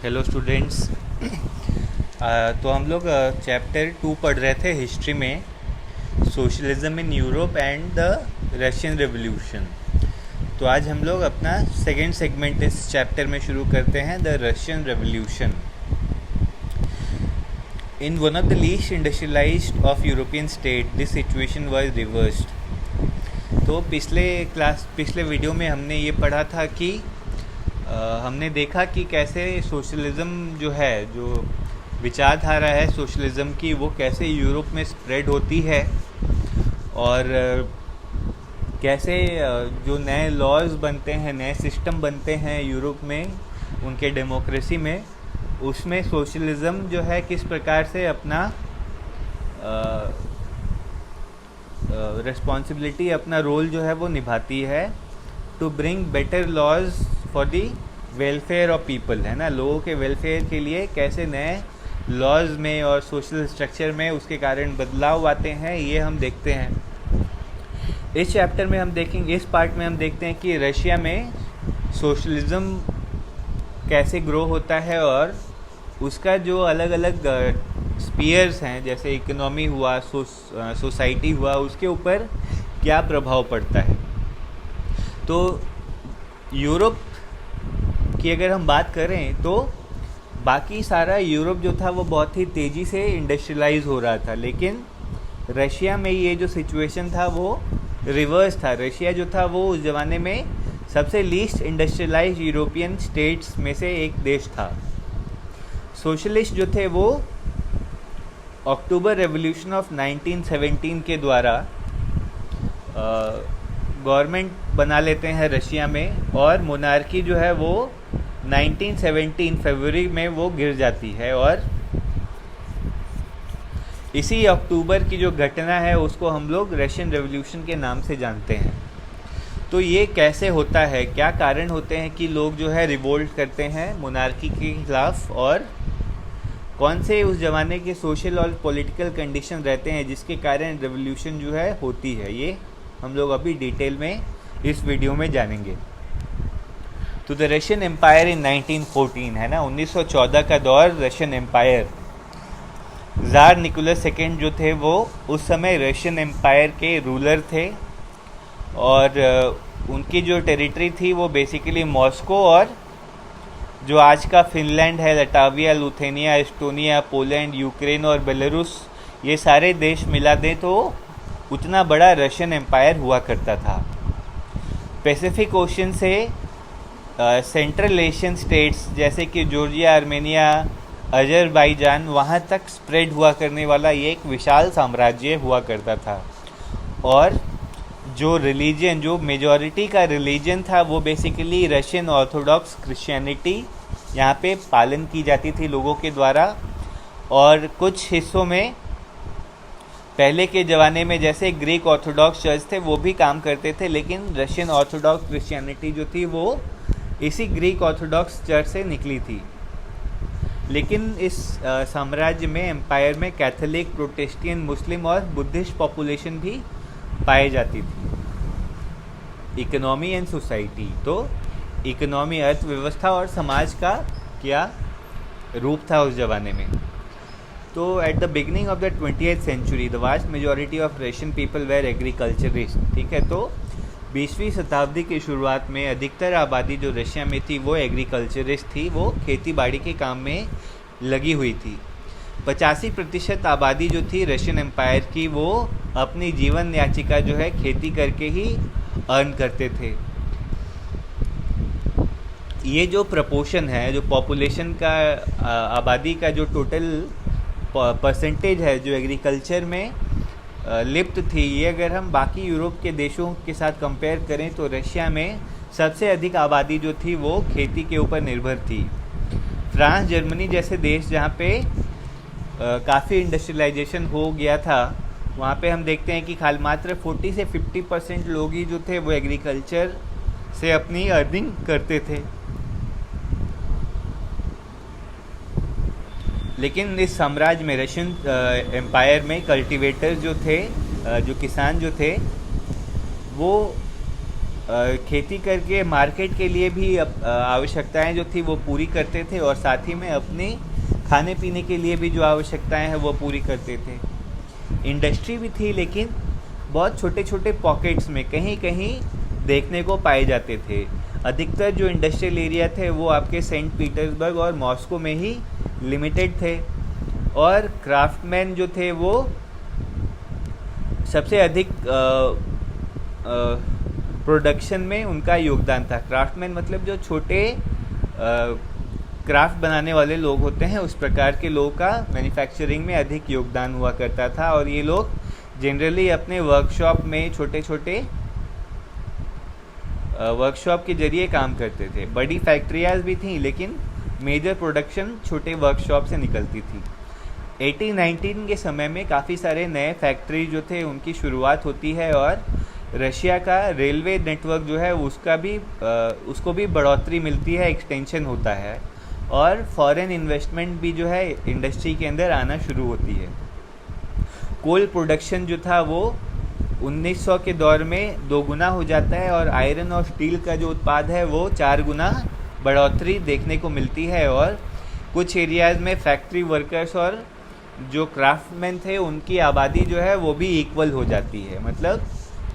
Hello students. तो हम लोग चैप्टर 2 पढ़ रहे थे हिस्ट्री में, socialism in Europe and the Russian revolution. तो आज हम लोग अपना सेकेंड सेगमेंट इस चैप्टर में शुरू करते हैं, the Russian revolution. In one of the least industrialised of European state this situation was reversed. तो पिछले वीडियो में हमने ये पढ़ा था कि हमने देखा कि कैसे सोशलिज़म जो है, जो विचारधारा है सोशलिज़म की, वो कैसे यूरोप में स्प्रेड होती है और कैसे जो नए लॉज बनते हैं, नए सिस्टम बनते हैं यूरोप में, उनके डेमोक्रेसी में, उसमें सोशलिज़म जो है किस प्रकार से अपना रिस्पॉन्सिबिलिटी, अपना रोल जो है वो निभाती है to bring better laws for the welfare of people, है ना। लोगों के वेलफेयर के लिए कैसे नए लॉज में और सोशल स्ट्रक्चर में उसके कारण बदलाव आते हैं, ये हम देखते हैं। इस चैप्टर में हम देखेंगे, इस पार्ट में हम देखते हैं कि रशिया में सोशलिज़म कैसे ग्रो होता है और उसका जो अलग अलग स्पीयर्स हैं, जैसे इकोनॉमी हुआ, सोसाइटी हुआ, उसके ऊपर क्या प्रभाव पड़ता है। तो यूरोप की अगर हम बात करें तो बाकी सारा यूरोप जो था वो बहुत ही तेज़ी से इंडस्ट्रियलाइज हो रहा था, लेकिन रशिया में ये जो सिचुएशन था वो रिवर्स था। रशिया जो था वो उस ज़माने में सबसे लीस्ट इंडस्ट्रियलाइज यूरोपियन स्टेट्स में से एक देश था। सोशलिस्ट जो थे वो अक्टूबर रेवोल्यूशन ऑफ 1917 के द्वारा गवर्नमेंट बना लेते हैं रशिया में, और मोनार्की जो है वो 1917 फरवरी में वो गिर जाती है। और इसी अक्टूबर की जो घटना है उसको हम लोग रशियन रेवोल्यूशन के नाम से जानते हैं। तो ये कैसे होता है, क्या कारण होते हैं कि लोग जो है रिवोल्ट करते हैं मोनार्की के खिलाफ, और कौन से उस ज़माने के सोशल और पॉलिटिकल कंडीशन रहते हैं जिसके कारण रेवोल्यूशन जो है होती है, ये हम लोग अभी डिटेल में इस वीडियो में जानेंगे। तो द रशियन एम्पायर इन 1914, है ना, 1914 का दौर, रशियन एम्पायर। ज़ार निकोलस सेकेंड जो थे वो उस समय रशियन एम्पायर के रूलर थे, और उनकी जो टेरिटरी थी वो बेसिकली मॉस्को और जो आज का फिनलैंड है, लटाविया, लुथेनिया, एस्टोनिया, पोलैंड, यूक्रेन और बेलारूस, ये सारे देश मिला दें तो उतना बड़ा रशियन एम्पायर हुआ करता था। पैसिफिक ओशन से सेंट्रल एशियन स्टेट्स जैसे कि जॉर्जिया, आर्मेनिया, अजरबैजान, वहाँ तक स्प्रेड हुआ करने वाला ये एक विशाल साम्राज्य हुआ करता था। और जो रिलीजन, जो मेजॉरिटी का रिलीजन था वो बेसिकली रशियन ऑर्थोडॉक्स क्रिश्चियनिटी यहाँ पे पालन की जाती थी लोगों के द्वारा। और कुछ हिस्सों में पहले के ज़माने में जैसे ग्रीक ऑर्थोडॉक्स चर्च थे वो भी काम करते थे, लेकिन रशियन ऑर्थोडॉक्स क्रिश्चियनिटी जो थी वो इसी ग्रीक ऑर्थोडॉक्स चर्च से निकली थी। लेकिन इस साम्राज्य में, एम्पायर में, कैथोलिक, प्रोटेस्टेंट, मुस्लिम और बुद्धिस्ट पॉपुलेशन भी पाई जाती थी। इकोनॉमी एंड सोसाइटी, तो इकोनॉमी, अर्थव्यवस्था और समाज का क्या रूप था उस ज़माने में। तो at the beginning of the 20th century the vast majority of Russian people were agriculturist, ठीक है। तो 20वीं शताब्दी की शुरुआत में अधिकतर आबादी जो रशिया में थी वो एग्रीकल्चरिस्ट थी, वो खेती बाड़ी के काम में लगी हुई थी। 85% आबादी जो थी रशियन एम्पायर की वो अपनी जीवन याचिका जो है खेती करके ही अर्न करते थे। ये जो प्रपोर्शन है, जो पॉपुलेशन का, आबादी का जो टोटल परसेंटेज है जो एग्रीकल्चर में लिप्त थी, ये अगर हम बाकी यूरोप के देशों के साथ कंपेयर करें तो रशिया में सबसे अधिक आबादी जो थी वो खेती के ऊपर निर्भर थी। फ्रांस, जर्मनी जैसे देश जहाँ पे काफ़ी इंडस्ट्रियलाइजेशन हो गया था, वहाँ पे हम देखते हैं कि मात्र 40 से 50% लोग ही जो थे वो एग्रीकल्चर से अपनी अर्निंग करते थे। लेकिन इस साम्राज्य में, रशियन एम्पायर में, कल्टीवेटर जो थे, जो किसान जो थे, वो खेती करके मार्केट के लिए भी आवश्यकताएं जो थी वो पूरी करते थे, और साथ ही में अपने खाने पीने के लिए भी जो आवश्यकताएं हैं वो पूरी करते थे। इंडस्ट्री भी थी, लेकिन बहुत छोटे छोटे पॉकेट्स में कहीं कहीं देखने को पाए जाते थे। अधिकतर जो इंडस्ट्रियल एरिया थे वो आपके सेंट पीटर्सबर्ग और मॉस्को में ही लिमिटेड थे, और क्राफ्टमैन जो थे वो सबसे अधिक प्रोडक्शन में उनका योगदान था। क्राफ्टमैन मतलब जो छोटे क्राफ्ट बनाने वाले लोग होते हैं, उस प्रकार के लोगों का मैन्युफैक्चरिंग में अधिक योगदान हुआ करता था, और ये लोग जनरली अपने वर्कशॉप में छोटे छोटे वर्कशॉप के जरिए काम करते थे। बड़ी फैक्ट्रियाज भी थीं, लेकिन मेजर प्रोडक्शन छोटे वर्कशॉप से निकलती थी। 1819 के समय में काफ़ी सारे नए फैक्ट्री जो थे उनकी शुरुआत होती है, और रशिया का रेलवे नेटवर्क जो है उसको भी बढ़ोतरी मिलती है, एक्सटेंशन होता है, और फॉरेन इन्वेस्टमेंट भी जो है इंडस्ट्री के अंदर आना शुरू होती है। कोल प्रोडक्शन जो था वो 1900 के दौर में 2 गुना हो जाता है, और आयरन और स्टील का जो उत्पाद है वो 4 गुना बढ़ोतरी देखने को मिलती है। और कुछ एरियाज़ में फैक्ट्री वर्कर्स और जो क्राफ्टमैन थे उनकी आबादी जो है वो भी इक्वल हो जाती है। मतलब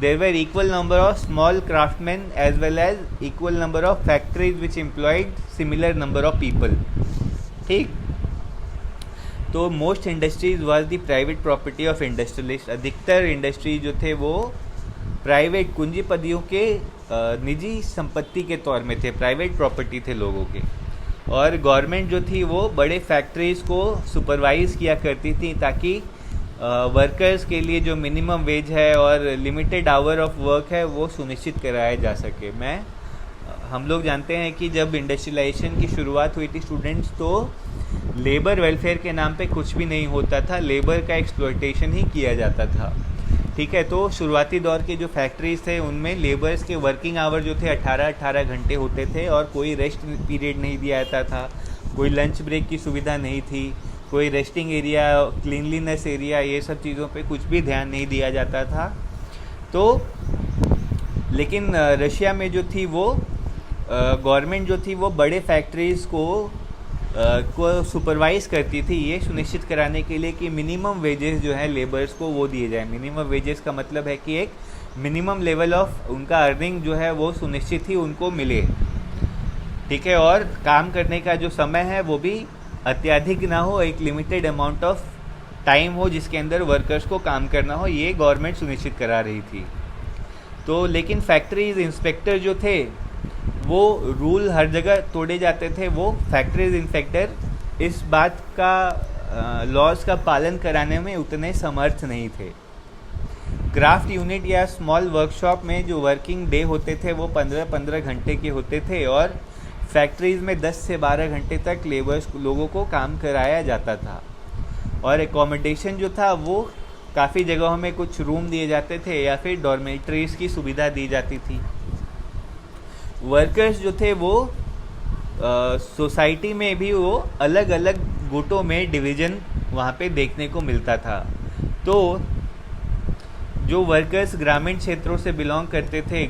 there were equal number of small craftsman as well as equal number of factories which employed similar number of people. ठीक, तो most industries was the private property of industrialist. अधिकतर इंडस्ट्री जो थे वो प्राइवेट कुंजीपतियों के निजी संपत्ति के तौर में थे, प्राइवेट प्रॉपर्टी थे लोगों के। और गवर्नमेंट जो थी वो बड़े फैक्ट्रीज़ को सुपरवाइज़ किया करती थी, ताकि वर्कर्स के लिए जो मिनिमम वेज है और लिमिटेड आवर ऑफ वर्क है वो सुनिश्चित कराया जा सके। हम लोग जानते हैं कि जब इंडस्ट्रियलाइजेशन की शुरुआत हुई थी स्टूडेंट्स, तो लेबर वेलफेयर के नाम पे कुछ भी नहीं होता था, लेबर का एक्सप्लॉयटेशन ही किया जाता था। ठीक है, तो शुरुआती दौर के जो फैक्ट्रीज थे उनमें लेबर्स के वर्किंग आवर जो थे 18-18 घंटे होते थे, और कोई रेस्ट पीरियड नहीं दिया जाता था, कोई लंच ब्रेक की सुविधा नहीं थी, कोई रेस्टिंग एरिया, क्लीनलीनेस एरिया, ये सब चीज़ों पे कुछ भी ध्यान नहीं दिया जाता था। तो लेकिन रशिया में जो थी वो गवर्नमेंट जो थी वो बड़े फैक्ट्रीज़ को सुपरवाइज़ करती थी, ये सुनिश्चित कराने के लिए कि मिनिमम वेजेस जो है लेबर्स को वो दिए जाए। मिनिमम वेजेस का मतलब है कि एक मिनिमम लेवल ऑफ उनका अर्निंग जो है वो सुनिश्चित ही उनको मिले। ठीक है, और काम करने का जो समय है वो भी अत्यधिक ना हो, एक लिमिटेड अमाउंट ऑफ टाइम हो जिसके अंदर वर्कर्स को काम करना हो, ये गवर्नमेंट सुनिश्चित करा रही थी। तो लेकिन फैक्ट्रीज इंस्पेक्टर जो थे वो रूल हर जगह तोड़े जाते थे। वो फैक्ट्रीज इंस्पेक्टर इस बात का लॉज का पालन कराने में उतने समर्थ नहीं थे। क्राफ्ट यूनिट या स्मॉल वर्कशॉप में जो वर्किंग डे होते थे वो 15-15 घंटे के होते थे, और फैक्ट्रीज में 10 से 12 घंटे तक लोगों को काम कराया जाता था। और एकोमोडेशन जो था वो काफ़ी जगहों में कुछ रूम दिए जाते थे या फिर डॉर्मेट्रीज की सुविधा दी जाती थी। वर्कर्स जो थे वो सोसाइटी में भी वो अलग अलग गुटों में डिवीज़न वहाँ पे देखने को मिलता था। तो जो वर्कर्स ग्रामीण क्षेत्रों से बिलोंग करते थे,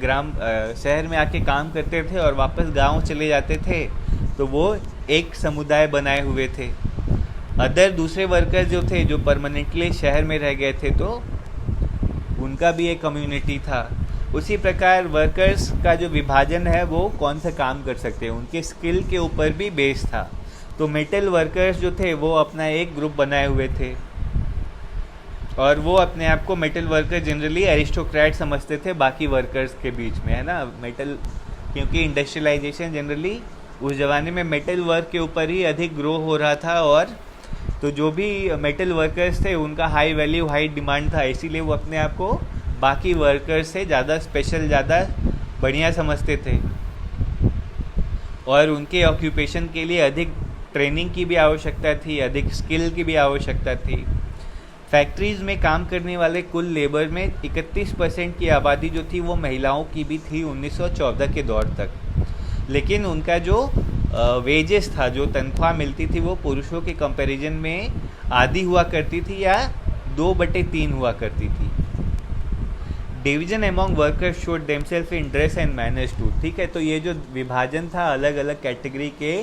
शहर में आके काम करते थे और वापस गांव चले जाते थे, तो वो एक समुदाय बनाए हुए थे। दूसरे वर्कर्स जो थे जो परमानेंटली शहर में रह गए थे, तो उनका भी एक कम्युनिटी था। उसी प्रकार वर्कर्स का जो विभाजन है वो कौन सा काम कर सकते हैं, उनके स्किल के ऊपर भी बेस था। तो मेटल वर्कर्स जो थे वो अपना एक ग्रुप बनाए हुए थे, और वो अपने आप को मेटल वर्कर जनरली एरिस्टोक्रेट समझते थे बाकी वर्कर्स के बीच में, है ना। मेटल, क्योंकि इंडस्ट्रियलाइजेशन जनरली उस ज़माने में मेटल वर्क के ऊपर ही अधिक ग्रो हो रहा था, और तो जो भी मेटल वर्कर्स थे उनका हाई वैल्यू हाई डिमांड था, इसीलिए वो अपने आप को बाकी वर्कर्स से ज़्यादा स्पेशल, ज़्यादा बढ़िया समझते थे, और उनके ऑक्यूपेशन के लिए अधिक ट्रेनिंग की भी आवश्यकता थी, अधिक स्किल की भी आवश्यकता थी। फैक्ट्रीज़ में काम करने वाले कुल लेबर में 31% की आबादी जो थी वो महिलाओं की भी थी 1914 के दौर तक। लेकिन उनका जो वेजेस था, जो तनख्वाह मिलती थी, वो पुरुषों के कंपैरिजन में आधी हुआ करती थी या 2/3 हुआ करती थी। Division among workers showed themselves in dress and manners too. ठीक है, तो ये जो विभाजन था अलग अलग कैटेगरी के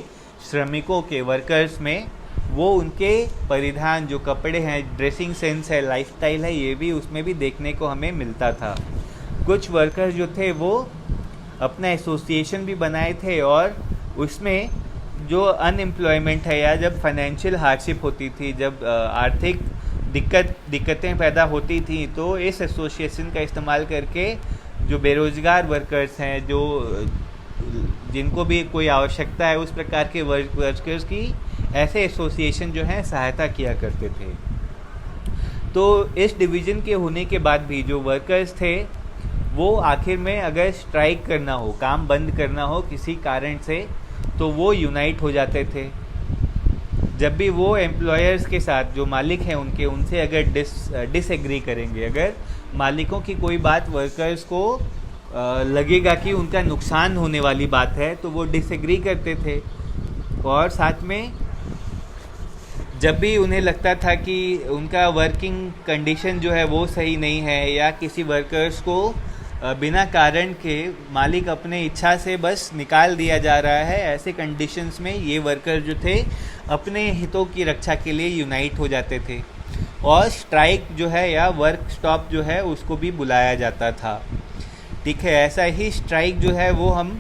श्रमिकों के, वर्कर्स में, वो उनके परिधान, जो कपड़े हैं, ड्रेसिंग सेंस है, लाइफस्टाइल है, ये भी उसमें भी देखने को हमें मिलता था। कुछ वर्कर्स जो थे वो अपना एसोसिएशन भी बनाए थे, और उसमें जो अनएम्प्लॉयमेंट है या जब फाइनेंशियल हार्डशिप होती थी, जब आर्थिक दिक्कतें पैदा होती थी, तो इस एसोसिएशन का इस्तेमाल करके जो बेरोज़गार वर्कर्स हैं, जो जिनको भी कोई आवश्यकता है उस प्रकार के वर्कर्स की, ऐसे एसोसिएशन जो हैं सहायता किया करते थे। तो इस डिवीज़न के होने के बाद भी जो वर्कर्स थे वो आखिर में अगर स्ट्राइक करना हो, काम बंद करना हो किसी कारण से, तो वो यूनाइट हो जाते थे। जब भी वो एम्प्लॉयर्स के साथ, जो मालिक हैं उनसे अगर डिसएग्री करेंगे, अगर मालिकों की कोई बात वर्कर्स को लगेगा कि उनका नुकसान होने वाली बात है, तो वो डिसएग्री करते थे। और साथ में जब भी उन्हें लगता था कि उनका वर्किंग कंडीशन जो है वो सही नहीं है, या किसी वर्कर्स को बिना कारण के मालिक अपने इच्छा से बस निकाल दिया जा रहा है, ऐसे कंडीशंस में ये वर्कर जो थे अपने हितों की रक्षा के लिए यूनाइट हो जाते थे, और स्ट्राइक जो है या वर्क स्टॉप जो है उसको भी बुलाया जाता था। ठीक है, ऐसा ही स्ट्राइक जो है वो हम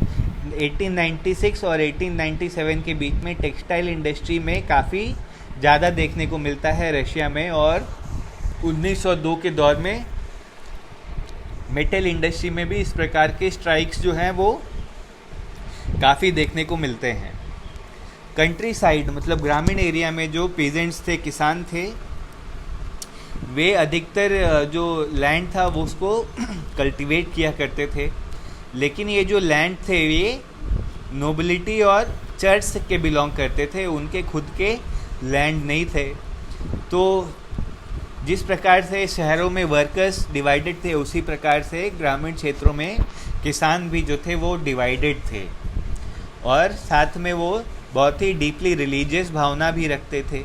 1896 और 1897 के बीच में टेक्सटाइल इंडस्ट्री में काफ़ी ज़्यादा देखने को मिलता है रशिया में, और 1902 के दौर में मेटल इंडस्ट्री में भी इस प्रकार के स्ट्राइक्स जो हैं वो काफ़ी देखने को मिलते हैं। कंट्री साइड मतलब ग्रामीण एरिया में जो पीजेंट्स थे, किसान थे, वे अधिकतर जो लैंड था वो उसको कल्टीवेट किया करते थे। लेकिन ये जो लैंड थे ये नोबिलिटी और चर्च के बिलोंग करते थे, उनके खुद के लैंड नहीं थे। तो जिस प्रकार से शहरों में वर्कर्स डिवाइडेड थे, उसी प्रकार से ग्रामीण क्षेत्रों में किसान भी जो थे वो डिवाइडेड थे, और साथ में वो बहुत ही डीपली रिलीजियस भावना भी रखते थे।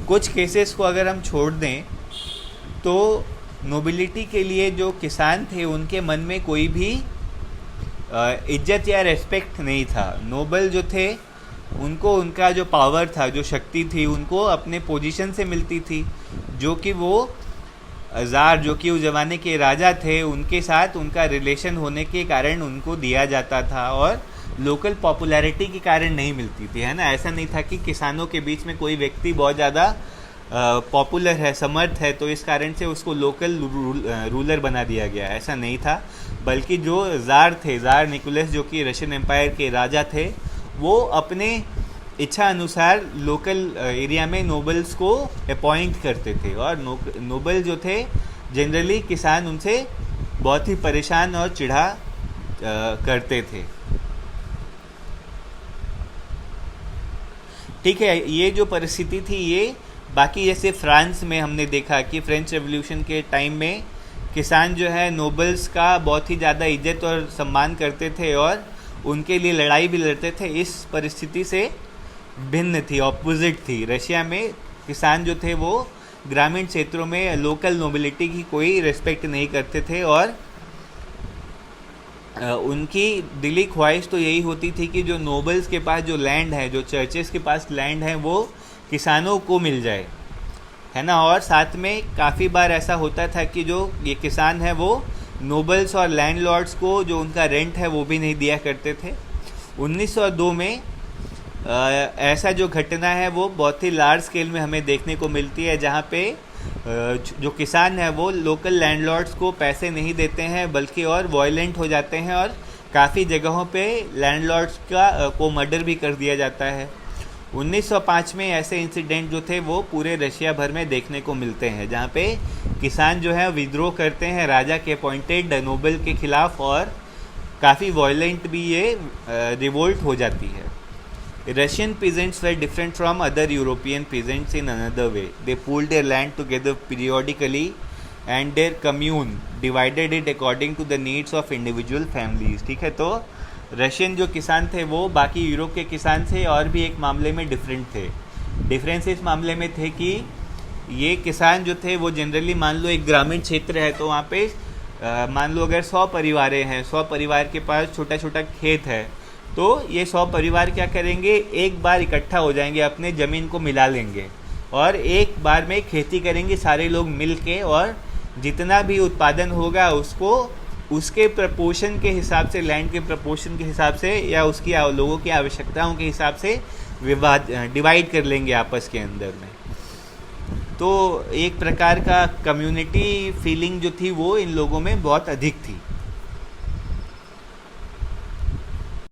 कुछ केसेस को अगर हम छोड़ दें तो नोबिलिटी के लिए जो किसान थे उनके मन में कोई भी इज्जत या रेस्पेक्ट नहीं था। नोबल जो थे उनको उनका जो पावर था, जो शक्ति थी, उनको अपने पोजीशन से मिलती थी, जो कि वो ज़ार, जो कि उस ज़माने के राजा थे, उनके साथ उनका रिलेशन होने के कारण उनको दिया जाता था, और लोकल पॉपुलैरिटी के कारण नहीं मिलती थी, है ना। ऐसा नहीं था कि किसानों के बीच में कोई व्यक्ति बहुत ज़्यादा पॉपुलर है, समर्थ है, तो इस कारण से उसको लोकल रूलर बना दिया गया, ऐसा नहीं था। बल्कि जो ज़ार थे, ज़ार निकोलस जो कि रशियन एम्पायर के राजा थे, वो अपने इच्छा अनुसार लोकल एरिया में नोबल्स को अपॉइंट करते थे, और नोबल जो थे जनरली किसान उनसे बहुत ही परेशान और चिढ़ा करते थे। ठीक है, ये जो परिस्थिति थी ये बाकी जैसे फ्रांस में हमने देखा कि फ्रेंच रेवोल्यूशन के टाइम में किसान जो है नोबल्स का बहुत ही ज़्यादा इज्जत और सम्मान करते थे, और उनके लिए लड़ाई भी लड़ते थे। इस परिस्थिति से भिन्न थी, ऑपोजिट थी। रशिया में किसान जो थे वो ग्रामीण क्षेत्रों में लोकल नोबिलिटी की कोई रिस्पेक्ट नहीं करते थे, और उनकी दिली ख्वाहिश तो यही होती थी कि जो नोबल्स के पास जो लैंड है, जो चर्चेस के पास लैंड है, वो किसानों को मिल जाए, है ना। और साथ में काफ़ी बार ऐसा होता था कि जो ये किसान है वो नोबल्स और लैंडलॉर्ड्स को जो उनका रेंट है वो भी नहीं दिया करते थे। 1902 में ऐसा जो घटना है वो बहुत ही लार्ज स्केल में हमें देखने को मिलती है, जहाँ पे जो किसान है वो लोकल लैंडलॉर्ड्स को पैसे नहीं देते हैं, बल्कि और वॉयलेंट हो जाते हैं, और काफ़ी जगहों पे लैंडलॉर्ड्स को मर्डर भी कर दिया जाता है। 1905 में ऐसे इंसिडेंट जो थे वो पूरे रशिया भर में देखने को मिलते हैं, जहाँ पे किसान जो है विद्रोह करते हैं राजा के अपॉइंटेड नोबल के खिलाफ, और काफ़ी वॉयलेंट भी ये रिवोल्ट हो जाती है। Russian peasants were different from other European peasants in another way. They pooled their land together periodically, and their commune divided it according to the needs of individual families. ठीक है, तो Russian जो किसान थे वो बाकी यूरोप के किसान से और भी एक मामले में डिफरेंट थे। डिफरेंस इस मामले में थे कि ये किसान जो थे वो जनरली मान लो एक ग्रामीण क्षेत्र है, तो वहाँ पे मान लो अगर 100 परिवारें हैं, 100 परिवार के पास छोटा छोटा खेत है, तो ये 100 परिवार क्या करेंगे, एक बार इकट्ठा हो जाएंगे, अपने ज़मीन को मिला लेंगे और एक बार में खेती करेंगे सारे लोग मिल के, और जितना भी उत्पादन होगा उसको उसके प्रपोर्शन के हिसाब से, लैंड के प्रपोर्शन के हिसाब से या उसकी लोगों की आवश्यकताओं के हिसाब से डिवाइड कर लेंगे आपस के अंदर में। तो एक प्रकार का कम्युनिटी फीलिंग जो थी वो इन लोगों में बहुत अधिक थी।